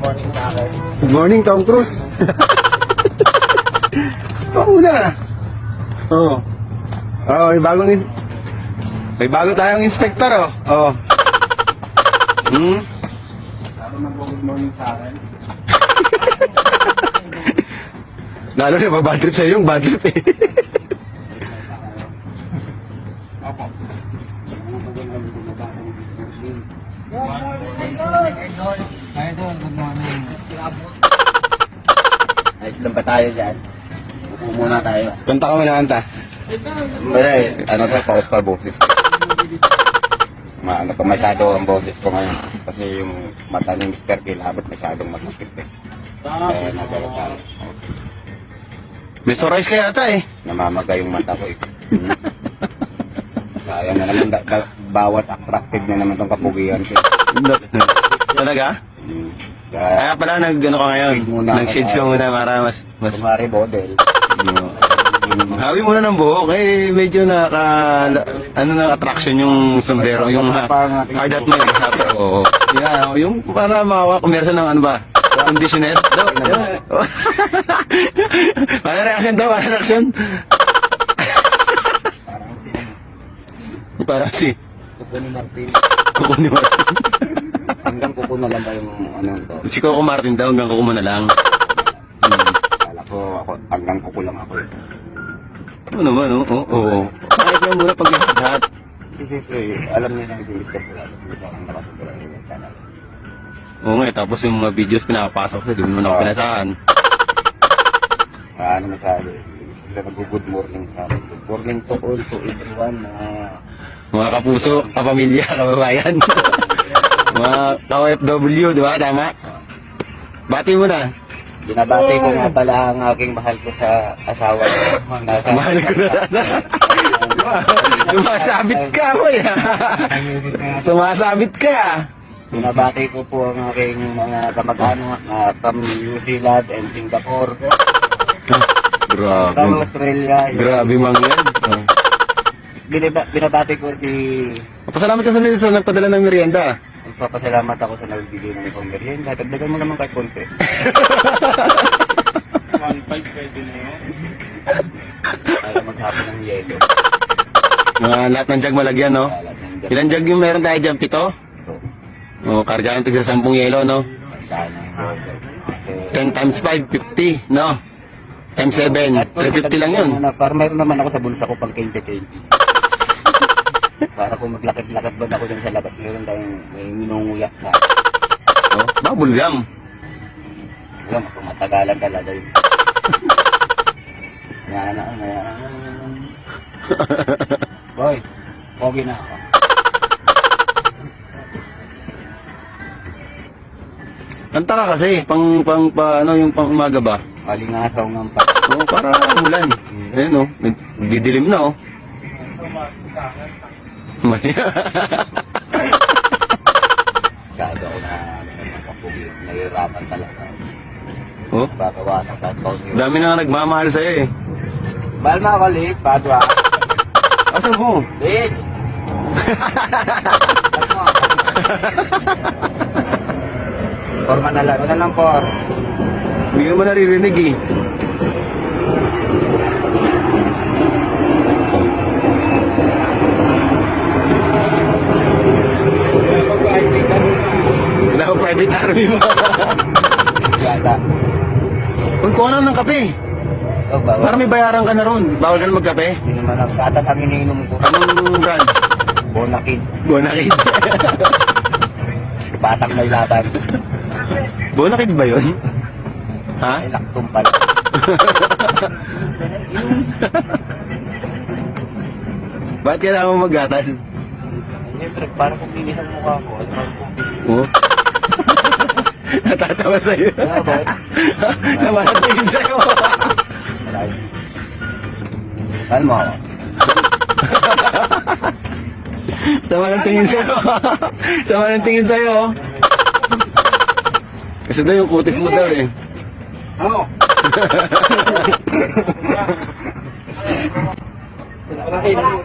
morning sa akin. Good morning, Tom Cruise. Ito muna. Oo. Oh, may bago tayong inspector, oh. Oh. Ano mag-good morning sa akin? Lalo na, mabad trip sa'yo yung bad trip, eh. Opo. Idol, good morning. Ayos lang ba tayo dyan? Upo muna tayo. Kanta ka muna, kanta. Ano sa paus pa boses ko. Ano pa masyado ang boses ko ngayon. Kasi yung mata ni Mr. Kilabot masyadong masakit eh. Kaya nagalit tayo. May stories ka yata, eh. Namamaga yung mata ko eh. Sayang na naman, bawat attractive na naman itong kapugian ko. Talaga? Kaya Kaya pala, ano ka ngayon? Nag-shades ka muna para mas... kumari model. Hawi muna ng buhok, eh, medyo attraction yung sombrero, yung hard hat mo yung sabi. Oo. Yeah, yung para makakumersa ng ano ba? Conditioner? Para reaction daw, para reaction. Parang si Kuko ni Martin. Kuko ni Martin. Hanggang kuko na lang ba yung ano to? Si Coco Martin daw, hanggang Coco mo na lang. Kala ko ako, hanggang kuko lang ako eh. Ano naman, oo. Kahit lang muna pag lahat. Kasi siyempre, alam niya na yung Mr. Kilabot. Gusto akong nakasubra yung channel. Oo nga, tapos yung mga videos pinapasok sa, di mo naman ako pinasahan. Ano masabi? Sila nag-good morning sa akin. Good morning to all, to everyone. Mga kapuso, kapamilya, kababayan. Mga ka-OFW, di ba? Tama? Bati mo na. Binabati ko nga pala ang aking mahal ko sa asawa. Mahal ko na sana. Sumasabit ka, boy. Sumasabit ka. Binabati ko po ang aking mga kamag-anak from New Zealand and Singapore. From Grabe. Australia. Grabe mga yan. Binabati ko si... Pasalamat ka sa nagpadala ng merienda. Magpapasalamat ako sa nagbigay ng ikong merienda. Dagdagan mo naman kahit konti. 1.5 pwede na yun. Para maghapon ng yelo. Lahat ng jug malagyan, no? Ilan jug yung meron tayo dyan? 7? O, karga ng tigsa 10 yelo, no? 10 times 5, 50, no? Times 7, 350 lang yun. Para mayroon naman ako sa bulsa ko pang 20-20. Para kung maglakad-lakad ba ako dyan sa labas, meron tayong may minunguyak na. Oh, bubble gum. Alam ako, matagalan talaga yun. Ngayon ako, Boy, pogi na ako. Kanta ka kasi, ano yung pang umaga ba? Malingasaw ng pa. Oo, para ulan. Ayun, oh, nagdidilim na, oh. Mali. Masyado ako na nagpapugi. Nahihirapan talaga. Oh, Babawasan sa account yun. dami na nga nagmamahal sa'yo, eh. Mahal mga kalit, padwa. Asan mo? Lit! Forma na lang. Ano lang po? Hindi ka mo naririnig, eh. Wala ko private army mo. Yata. Uy, kuha na ng kape. Oh, bawal. Para may bayaran ka na ron. Bawal ka na magkape. Hindi naman ang satas ang iniinom ko. Anong brand? Bonakid. Bonakid. Batang may laban. Bonakid ba yun? Ha? Ay, laktum pala. Bakit kailangan mo maggatas? Siyempre, para kung linis ang mukha ko, ano ang kung Oo. Natatawa sa'yo. bakit? Sama na tingin sa'yo. Mahal mo ako. Sama ng tingin sa'yo. Sama ng tingin sa'yo. Kasi daw yung kutis mo daw, eh. Ano? Nakakita mo.